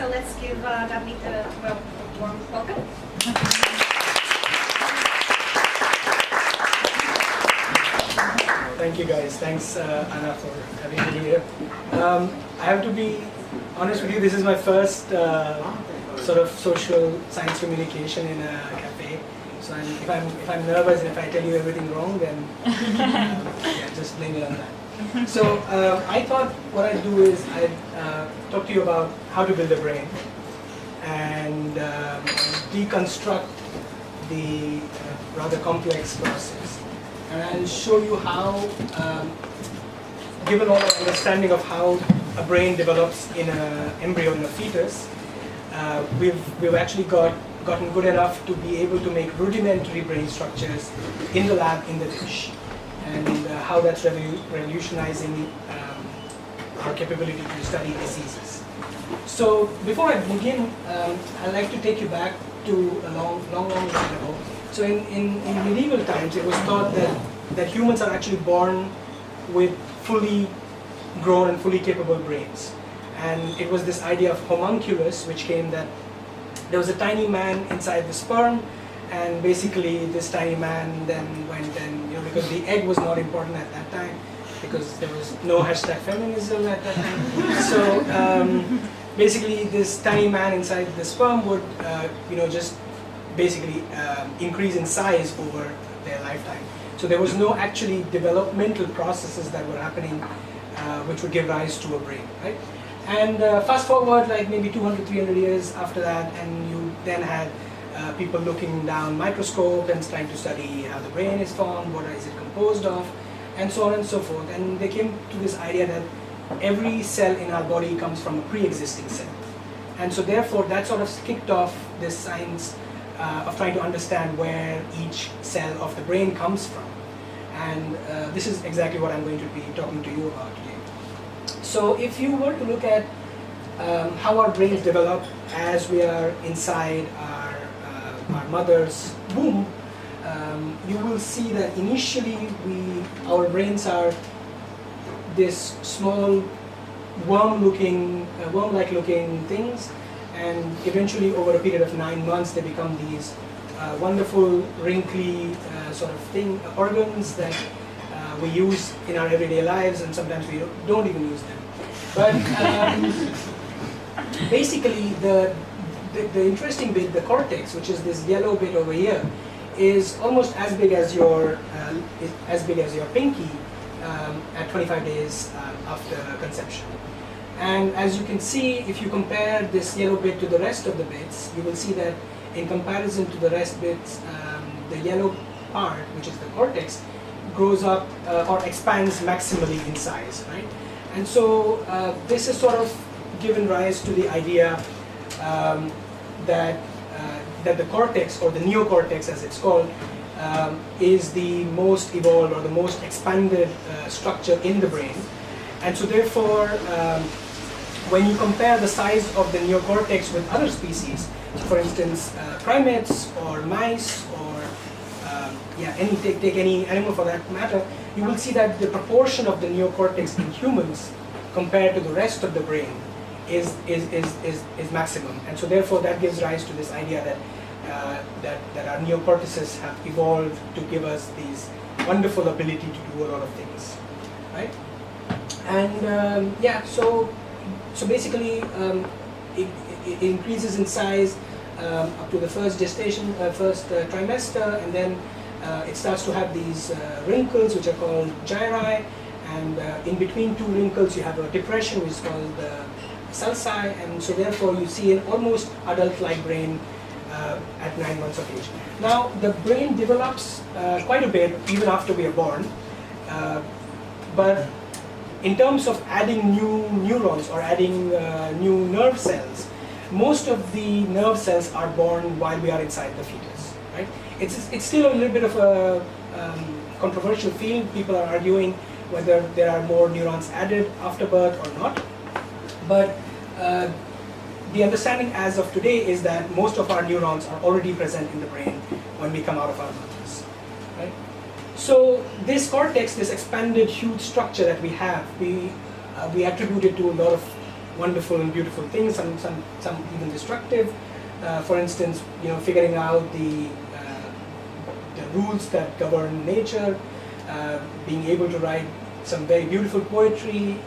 So let's give Navneet a warm welcome. Thank you guys. Thanks Anna for having me here. I have to be honest with you, this is my first sort of social science communication in a cafe. So if I'm nervous and if I tell you everything wrong, then yeah, just blame it on that. So I thought what I'd do is I'd talk to you about how to build a brain and deconstruct the rather complex process. And I'll show you how, given all our understanding of how a brain develops in an embryo in a fetus, we've actually gotten good enough to be able to make rudimentary brain structures in the lab, in the dish, and how that's revolutionizing our capability to study diseases. So before I begin, I'd like to take you back to a long time ago. So in medieval times, it was thought that humans are actually born with fully grown and fully capable brains. And it was this idea of homunculus, which came that there was a tiny man inside the sperm, and basically this tiny man then went and, because the egg was not important at that time, because there was no #feminism at that time. So basically this tiny man inside the sperm would, just basically increase in size over their lifetime. So there was no actually developmental processes that were happening which would give rise to a brain, right? And fast forward like maybe 200, 300 years after that, and you then had people looking down microscope and trying to study how the brain is formed, what is it composed of, and so on and so forth. And they came to this idea that every cell in our body comes from a pre-existing cell. And so therefore that sort of kicked off this science of trying to understand where each cell of the brain comes from. And this is exactly what I'm going to be talking to you about today. So if you were to look at how our brains develop as we are inside our mother's womb, you will see that initially our brains are this small worm-like looking things, and eventually over a period of 9 months they become these wonderful wrinkly sort of organs that we use in our everyday lives, and sometimes we don't even use them. But basically the interesting bit, the cortex, which is this yellow bit over here, is almost as big as your pinky at 25 days after conception. And as you can see, if you compare this yellow bit to the rest of the bits, you will see that in comparison to the rest bits, the yellow part, which is the cortex, grows up or expands maximally in size, right? And so this has sort of given rise to the idea that the cortex, or the neocortex as it's called, is the most evolved or the most expanded structure in the brain. And so therefore, when you compare the size of the neocortex with other species, for instance, primates or mice, or take any animal for that matter, you will see that the proportion of the neocortex in humans compared to the rest of the brain is maximum. And so therefore that gives rise to this idea that our neocortices have evolved to give us these wonderful ability to do a lot of things, right? And so basically it increases in size up to the first trimester, and then it starts to have these wrinkles which are called gyri, and in between two wrinkles you have a depression which is called sulci, and so therefore you see an almost adult-like brain at 9 months of age. Now the brain develops quite a bit even after we are born, but in terms of adding new neurons or adding new nerve cells, most of the nerve cells are born while we are inside the fetus, right? It's still a little bit of a controversial field. People are arguing whether there are more neurons added after birth or not. But the understanding as of today is that most of our neurons are already present in the brain when we come out of our mothers, right? So this cortex, this expanded huge structure that we have, we attribute it to a lot of wonderful and beautiful things, some even destructive. For instance, figuring out the rules that govern nature, being able to write some very beautiful poetry,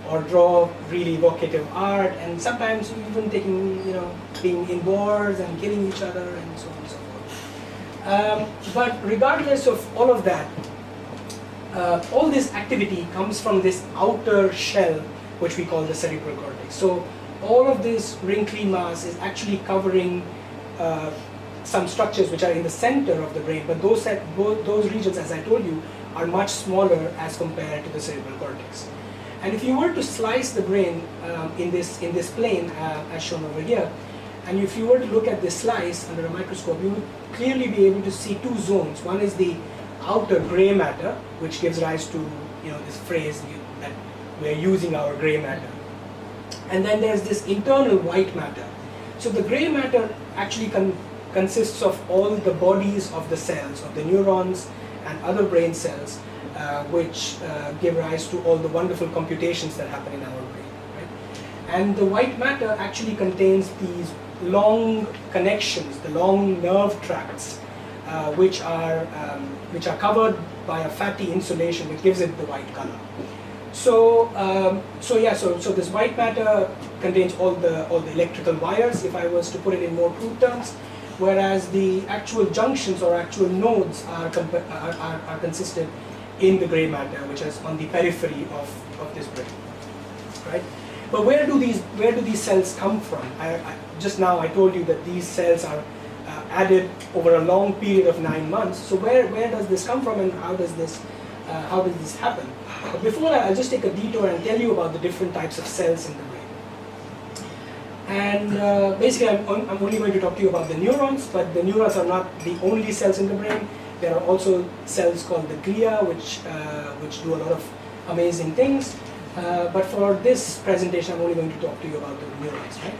or draw really evocative art, and sometimes even being in wars and killing each other and so on and so forth. But regardless of all of that, all this activity comes from this outer shell, which we call the cerebral cortex. So all of this wrinkly mass is actually covering some structures which are in the center of the brain, but those regions, as I told you, are much smaller as compared to the cerebral cortex. And if you were to slice the brain in this plane, as shown over here, and if you were to look at this slice under a microscope, you would clearly be able to see two zones. One is the outer gray matter, which gives rise to this phrase that we're using our gray matter. And then there's this internal white matter. So the gray matter actually consists of all the bodies of the cells, of the neurons and other brain cells, which give rise to all the wonderful computations that happen in our brain. Right? And the white matter actually contains these long connections, the long nerve tracts, which are covered by a fatty insulation which gives it the white color. So this white matter contains all the electrical wires, if I was to put it in more crude terms, whereas the actual junctions or actual nodes are consisted in the gray matter, which is on the periphery of this brain, right? But where do these cells come from? Just now I told you that these cells are added over a long period of 9 months. So where does this come from, and how does this happen? But before that, I'll just take a detour and tell you about the different types of cells in the brain. And basically, I'm only going to talk to you about the neurons, but the neurons are not the only cells in the brain. There are also cells called the glia, which do a lot of amazing things. But for this presentation, I'm only going to talk to you about the neurons. Right?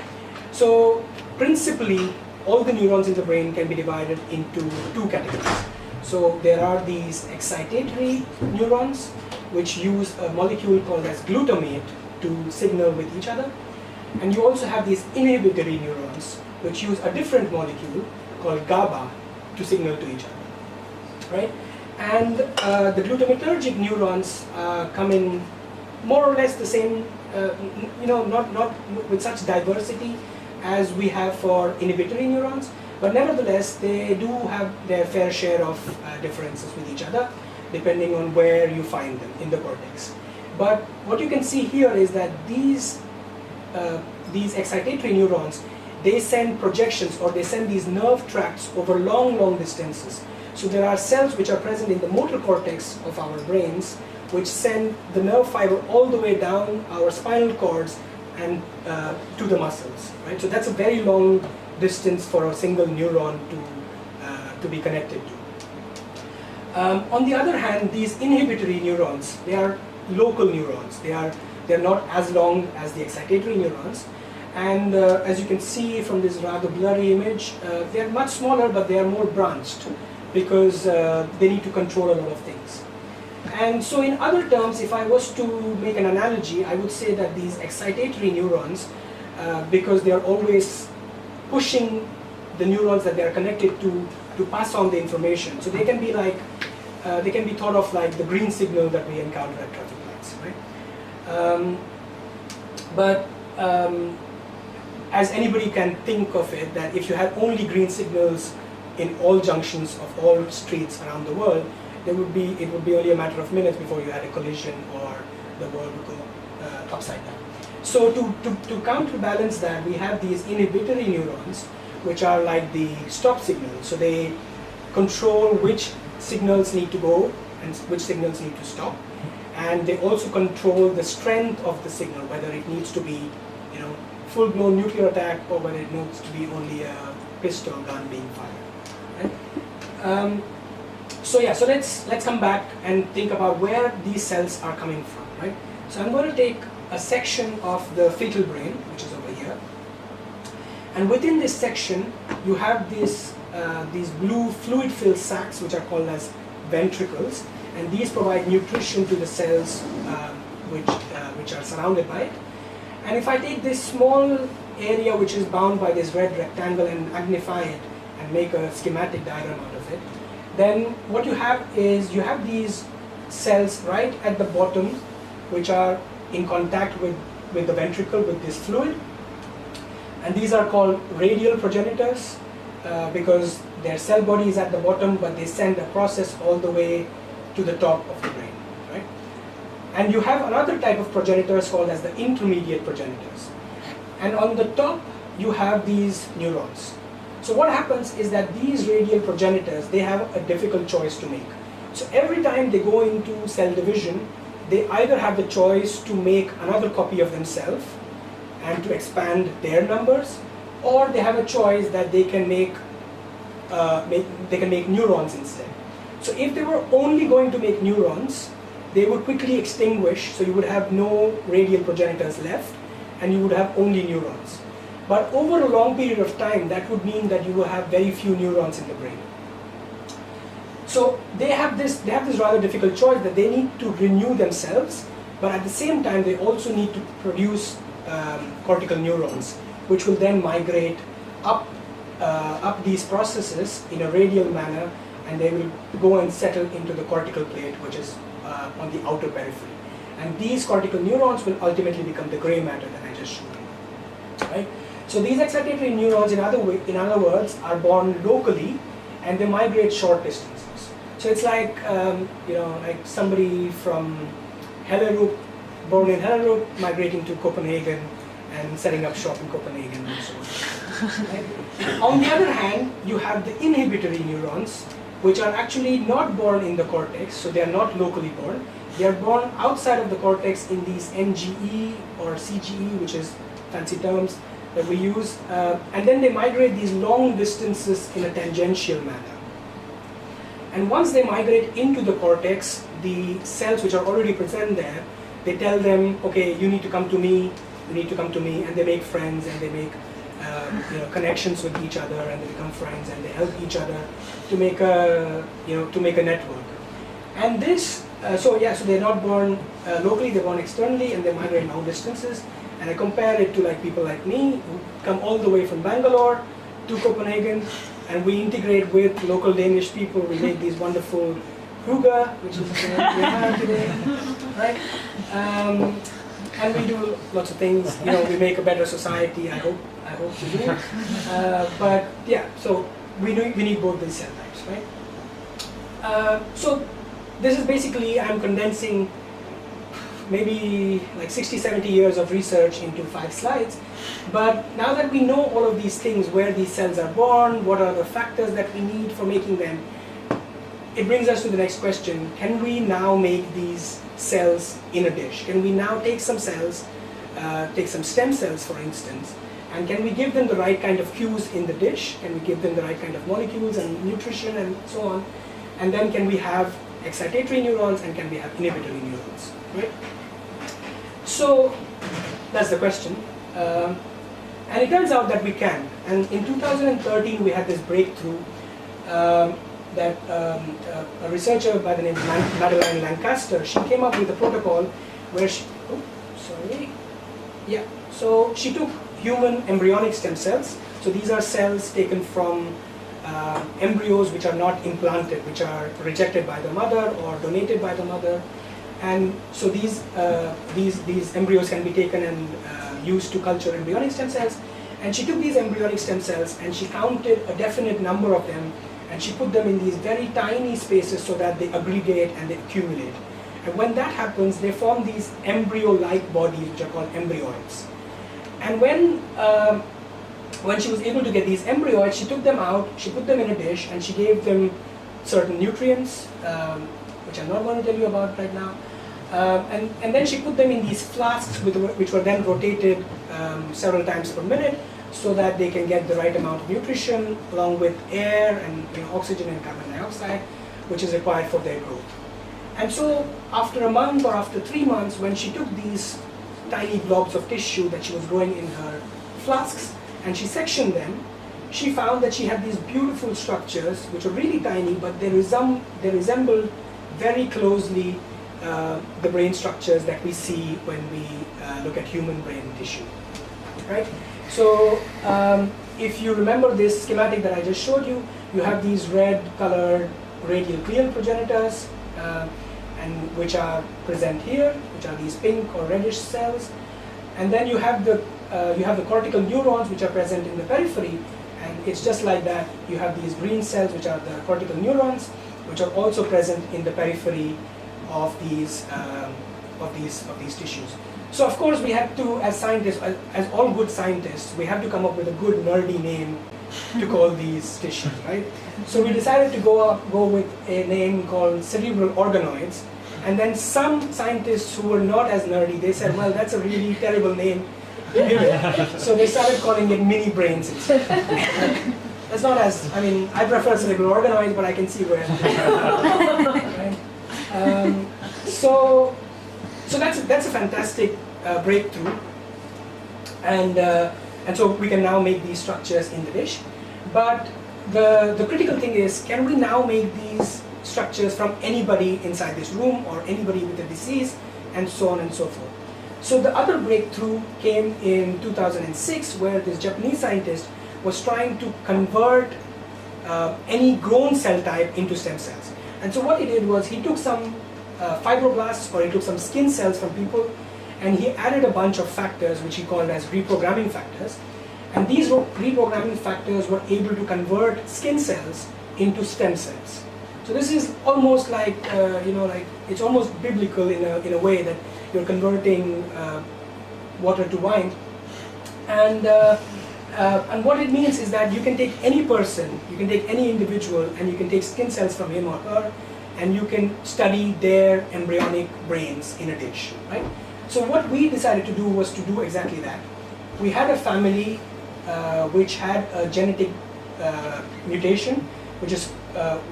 So principally, all the neurons in the brain can be divided into two categories. So there are these excitatory neurons, which use a molecule called as glutamate to signal with each other. And you also have these inhibitory neurons, which use a different molecule called GABA to signal to each other, right? And the glutamatergic neurons come in more or less the same, not with such diversity as we have for inhibitory neurons, but nevertheless, they do have their fair share of differences with each other, depending on where you find them in the cortex. But what you can see here is that these excitatory neurons, they send projections, or they send these nerve tracts over long distances. So there are cells which are present in the motor cortex of our brains, which send the nerve fiber all the way down our spinal cords and to the muscles. Right? So that's a very long distance for a single neuron to be connected to. On the other hand, these inhibitory neurons, they are local neurons. They're not as long as the excitatory neurons. And as you can see from this rather blurry image, they're much smaller, but they are more branched because they need to control a lot of things. And so in other terms, if I was to make an analogy, I would say that these excitatory neurons, because they are always pushing the neurons that they are connected to pass on the information. So they can be like, they can be thought of like the green signal that we encounter at traffic lights, right? But as anybody can think of it, that if you had only green signals in all junctions of all streets around the world, it would be only a matter of minutes before you had a collision or the world would go upside down. So to counterbalance that, we have these inhibitory neurons, which are like the stop signals. So they control which signals need to go and which signals need to stop. And they also control the strength of the signal, whether it needs to be, full-blown nuclear attack or whether it needs to be only a pistol gun being fired. Right? So let's come back and think about where these cells are coming from. Right? So I'm going to take a section of the fetal brain, which is over here, and within this section you have these blue fluid-filled sacs, which are called as ventricles, and these provide nutrition to the cells which are surrounded by it. And if I take this small area which is bound by this red rectangle and magnify it and make a schematic diagram out of it, then what you have is you have these cells right at the bottom which are in contact with the ventricle, with this fluid. And these are called radial progenitors because their cell body is at the bottom, but they send a process all the way to the top of the brain, right? And you have another type of progenitors called as the intermediate progenitors. And on the top, you have these neurons. So what happens is that these radial progenitors, they have a difficult choice to make. So every time they go into cell division, they either have the choice to make another copy of themselves and to expand their numbers, or they have a choice that they can make neurons instead. So if they were only going to make neurons, they would quickly extinguish, so you would have no radial progenitors left, and you would have only neurons. But over a long period of time, that would mean that you will have very few neurons in the brain. So they have this rather difficult choice that they need to renew themselves, but at the same time they also need to produce cortical neurons, which will then migrate up these processes in a radial manner, and they will go and settle into the cortical plate, which is on the outer periphery. And these cortical neurons will ultimately become the gray matter that I just showed you. Right? So these excitatory neurons, in other words, are born locally, and they migrate short distances. So it's like like somebody from Hellerup, born in Hellerup, migrating to Copenhagen and setting up shop in Copenhagen and so on. Right? On the other hand, you have the inhibitory neurons, which are actually not born in the cortex, so they are not locally born. They are born outside of the cortex in these NGE or CGE, which is fancy terms that we use, and then they migrate these long distances in a tangential manner. And once they migrate into the cortex, the cells which are already present there, they tell them, okay, you need to come to me, you need to come to me, and they make friends, and they make connections with each other, and they become friends, and they help each other to make a network. And this, so they're not born locally, they're born externally, and they migrate long distances. And I compare it to like people like me who come all the way from Bangalore to Copenhagen, and we integrate with local Danish people. We make these wonderful hygge, which is we have today, right? And we do lots of things. We make a better society. I hope we do. But yeah, so we need both these cell types, right? So this is basically, I'm condensing maybe like 60-70 years of research into 5 slides. But now that we know all of these things, where these cells are born, what are the factors that we need for making them, it brings us to the next question. Can we now make these cells in a dish? Can we now take some cells, take some stem cells for instance, and can we give them the right kind of cues in the dish? Can we give them the right kind of molecules and nutrition and so on? And then can we have excitatory neurons, and can we have inhibitory neurons, right? So that's the question. And it turns out that we can. And in 2013 we had this breakthrough that a researcher by the name of Madeline Lancaster, she came up with a protocol where so she took human embryonic stem cells. So these are cells taken from embryos which are not implanted, which are rejected by the mother or donated by the mother. And so these embryos can be taken and used to culture embryonic stem cells. And she took these embryonic stem cells and she counted a definite number of them, and she put them in these very tiny spaces so that they aggregate and they accumulate. And when that happens, they form these embryo-like bodies which are called embryoids. And when she was able to get these embryoids, she took them out, she put them in a dish, and she gave them certain nutrients, which I'm not going to tell you about right now. And then she put them in these flasks which were then rotated several times per minute, so that they can get the right amount of nutrition along with air and oxygen and carbon dioxide, which is required for their growth. And so after a month or after 3 months, when she took these tiny blobs of tissue that she was growing in her flasks and she sectioned them, she found that she had these beautiful structures which were really tiny, but they resembled very closely the brain structures that we see when we look at human brain tissue, right? So if you remember this schematic that I just showed you, you have these red colored radial glial progenitors, and which are present here, which are these pink or reddish cells, and then you have the cortical neurons which are present in the periphery, and it's just like that. You have these green cells which are the cortical neurons, which are also present in the periphery of these tissues. So of course we have to, as scientists, as all good scientists, we have to come up with a good nerdy name to call these tissues, right? So we decided to go with a name called cerebral organoids, and then some scientists who were not as nerdy, they said, well, that's a really terrible name to give it. So they started calling it mini brains instead. That's not as, I mean, I prefer cerebral organoids, but I can see where. Right? So that's a fantastic breakthrough, and so we can now make these structures in the dish. But the critical thing is, can we now make these structures from anybody inside this room or anybody with a disease, and so on and so forth. So the other breakthrough came in 2006, where this Japanese scientist was trying to convert any grown cell type into stem cells. And so what he did was he took some fibroblasts, or he took some skin cells from people, and he added a bunch of factors which he called as reprogramming factors. And these reprogramming factors were able to convert skin cells into stem cells. So this is almost like, like it's almost biblical in a way that you're converting water to wine. And what it means is that you can take any person, you can take any individual, and you can take skin cells from him or her, and you can study their embryonic brains in a dish, right? So what we decided to do was to do exactly that. We had a family which had a genetic mutation, which is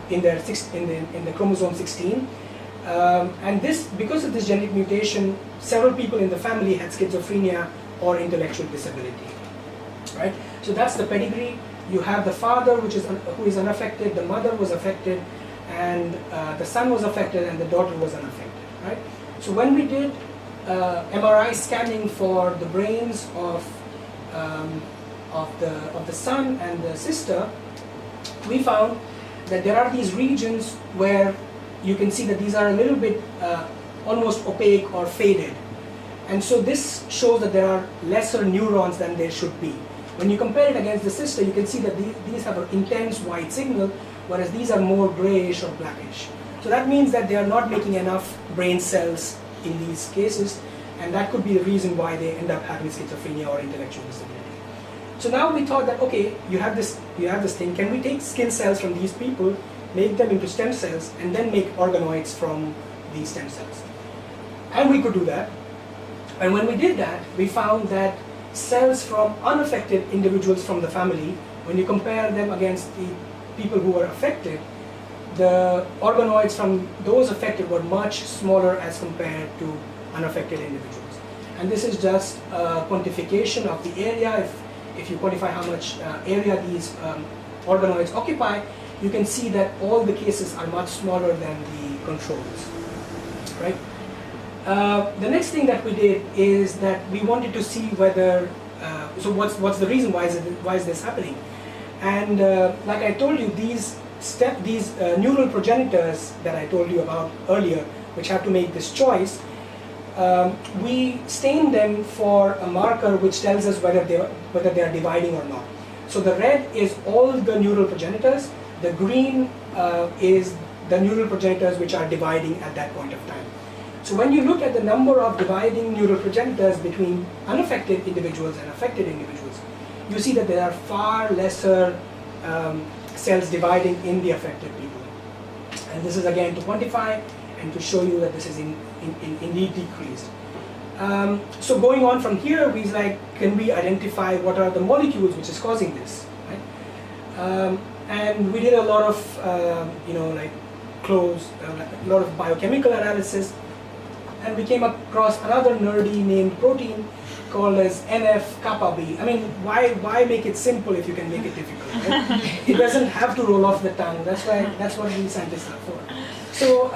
in the chromosome 16, and because of this genetic mutation, several people in the family had schizophrenia or intellectual disability, right? So that's the pedigree. You have the father, who is unaffected, the mother was affected, and the son was affected, and the daughter was unaffected, right? So when we did MRI scanning for the brains of the son and the sister, we found that there are these regions where you can see that these are a little bit almost opaque or faded. And so this shows that there are lesser neurons than there should be. When you compare it against the sister, you can see that these have an intense white signal, whereas these are more grayish or blackish. So that means that they are not making enough brain cells in these cases, and that could be the reason why they end up having schizophrenia or intellectual disability. So now we thought that, okay, you have this thing, can we take skin cells from these people, make them into stem cells, and then make organoids from these stem cells? And we could do that. And when we did that, we found that cells from unaffected individuals from the family, when you compare them against the people who were affected, the organoids from those affected were much smaller as compared to unaffected individuals. And this is just a quantification of the area. If you quantify how much area these organoids occupy, you can see that all the cases are much smaller than the controls, right? The next thing that we did is that we wanted to see whether, so what's the reason, why is this happening? And like I told you, these neural progenitors that I told you about earlier, which have to make this choice, we stain them for a marker which tells us whether they are dividing or not. So the red is all the neural progenitors, the green is the neural progenitors which are dividing at that point of time. So when you look at the number of dividing neural progenitors between unaffected individuals and affected individuals, you see that there are far lesser cells dividing in the affected people. And this is again to quantify and to show you that this is indeed decreased. So going on from here, we can we identify what are the molecules which is causing this, right? And we did a lot of a lot of biochemical analysis, and we came across another nerdy named protein called as NF-kappa B. I mean, why make it simple if you can make it difficult, right? It doesn't have to roll off the tongue. That's what we scientists are for. So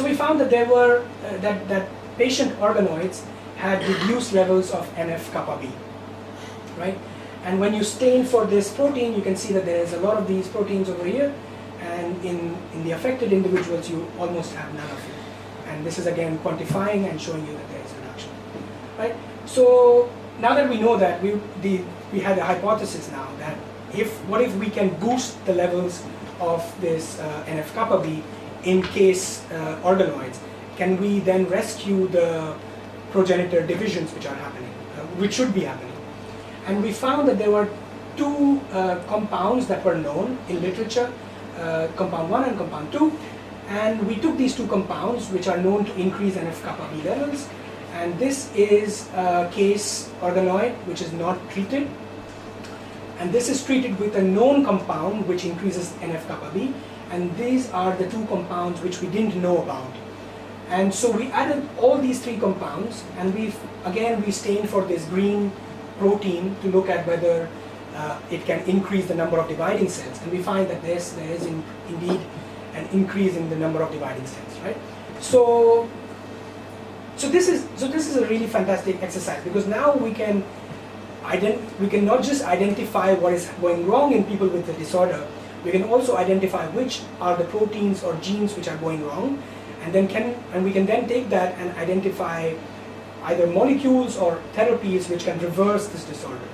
we found that there were that patient organoids had reduced levels of NF-kappa B, right? And when you stain for this protein, you can see that there is a lot of these proteins over here, and in the affected individuals, you almost have none of it. And this is again quantifying and showing you that there is reduction, right? So now that we know that, we had a hypothesis now that what if we can boost the levels of this NF-kappa B in case organoids? Can we then rescue the progenitor divisions which are happening, which should be happening? And we found that there were two compounds that were known in literature, compound 1 and compound 2. And we took these two compounds which are known to increase NF-kappa B levels. And this is a case organoid which is not treated. And this is treated with a known compound which increases NF-kappa B. And these are the two compounds which we didn't know about. And so we added all these three compounds, and we stained for this green protein to look at whether it can increase the number of dividing cells. And we find that there is indeed an increase in the number of dividing cells, right? So this is a really fantastic exercise, because now we can not just identify what is going wrong in people with the disorder, we can also identify which are the proteins or genes which are going wrong, and we can then take that and identify either molecules or therapies which can reverse this disorder.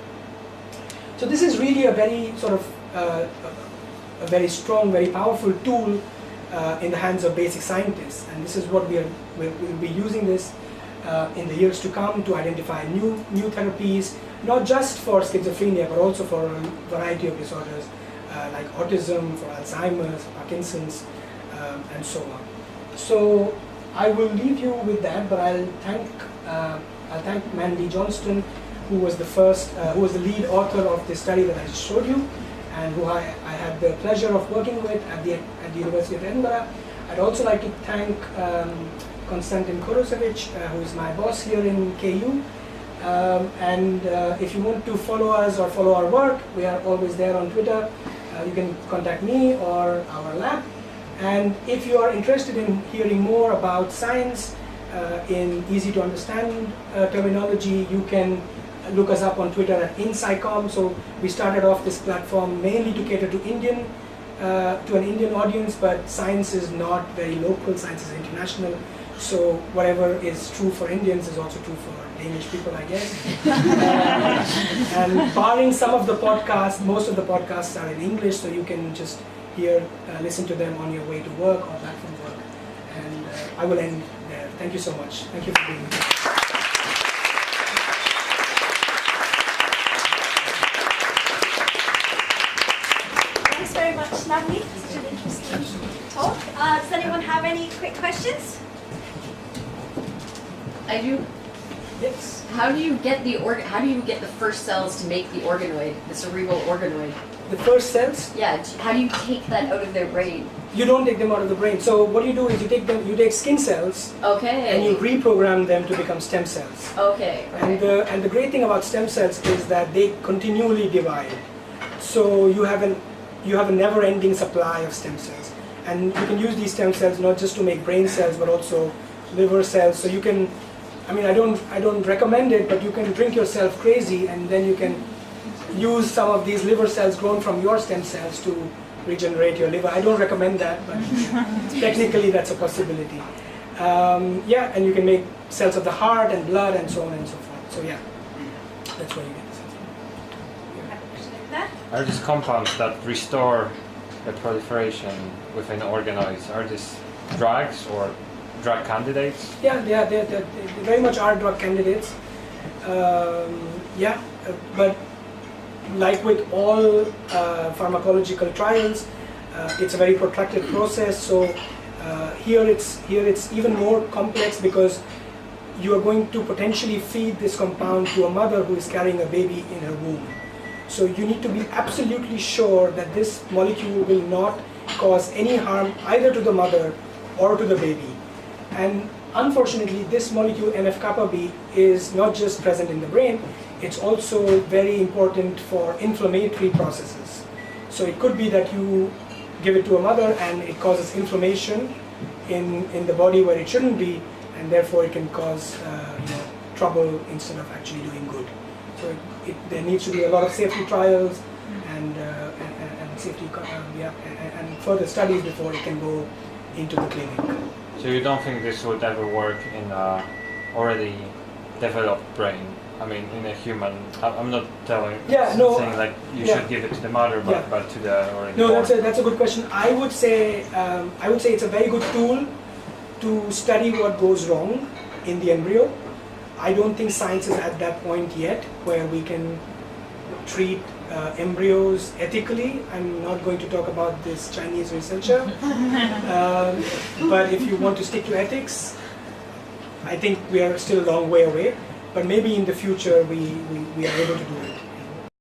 So this is really a very sort of a very strong, very powerful tool in the hands of basic scientists, and this is what we'll be using this in the years to come to identify new therapies, not just for schizophrenia but also for a variety of disorders like autism, for Alzheimer's, Parkinson's, and so on. So I will leave you with that, but I'll thank Mandy Johnston, who was the lead author of the study that I just showed you, and who I had the pleasure of working with at the University of Edinburgh. I'd also like to thank Konstantin Korosevic, who is my boss here in KU. And if you want to follow us or follow our work, we are always there on Twitter. You can contact me or our lab. And if you are interested in hearing more about science in easy to understand terminology, you can look us up on Twitter at InSciComm. So we started off this platform mainly to cater to an Indian audience, but science is not very local, science is international. So whatever is true for Indians is also true for Danish people, I guess. And barring some of the podcasts, most of the podcasts are in English, so you can just listen to them on your way to work or back from work. And I will end there. Thank you so much. Thank you for being here. Thanks very much, Navneet. Such an interesting talk. Does anyone have any quick questions? I do. Yes. How do you get the first cells to make the organoid, the cerebral organoid? The first cells? Yeah. How do you take that out of their brain? You don't take them out of the brain. So what you do is you take skin cells, Okay. and you reprogram them to become stem cells. Okay. And the great thing about stem cells is that they continually divide. So you have a never-ending supply of stem cells, and you can use these stem cells not just to make brain cells but also liver cells. So you can, I don't recommend it, but you can drink yourself crazy, and then you can use some of these liver cells grown from your stem cells to regenerate your liver. I don't recommend that, but technically that's a possibility. And you can make cells of the heart and blood and so on and so forth. So yeah, that's where you get the cells from. Are these compounds that restore the proliferation within organoids, are these drugs or drug candidates? Yeah, they very much are drug candidates. But like with all pharmacological trials, it's a very protracted process. So here it's even more complex, because you are going to potentially feed this compound to a mother who is carrying a baby in her womb. So you need to be absolutely sure that this molecule will not cause any harm either to the mother or to the baby. And unfortunately, this molecule NF-kappa B is not just present in the brain, it's also very important for inflammatory processes. So it could be that you give it to a mother and it causes inflammation in the body where it shouldn't be, and therefore it can cause trouble instead of actually doing good. So there needs to be a lot of safety trials and safety and further studies before it can go into the clinic. So you don't think this would ever work in a already developed brain? I mean, in a human. I'm not saying like you should give it to the mother, but to the already No, born. that's a good question. I would say it's a very good tool to study what goes wrong in the embryo. I don't think science is at that point yet where we can treat embryos ethically. I'm not going to talk about this Chinese researcher, but if you want to stick to ethics, I think we are still a long way away. But maybe in the future we are able to do it.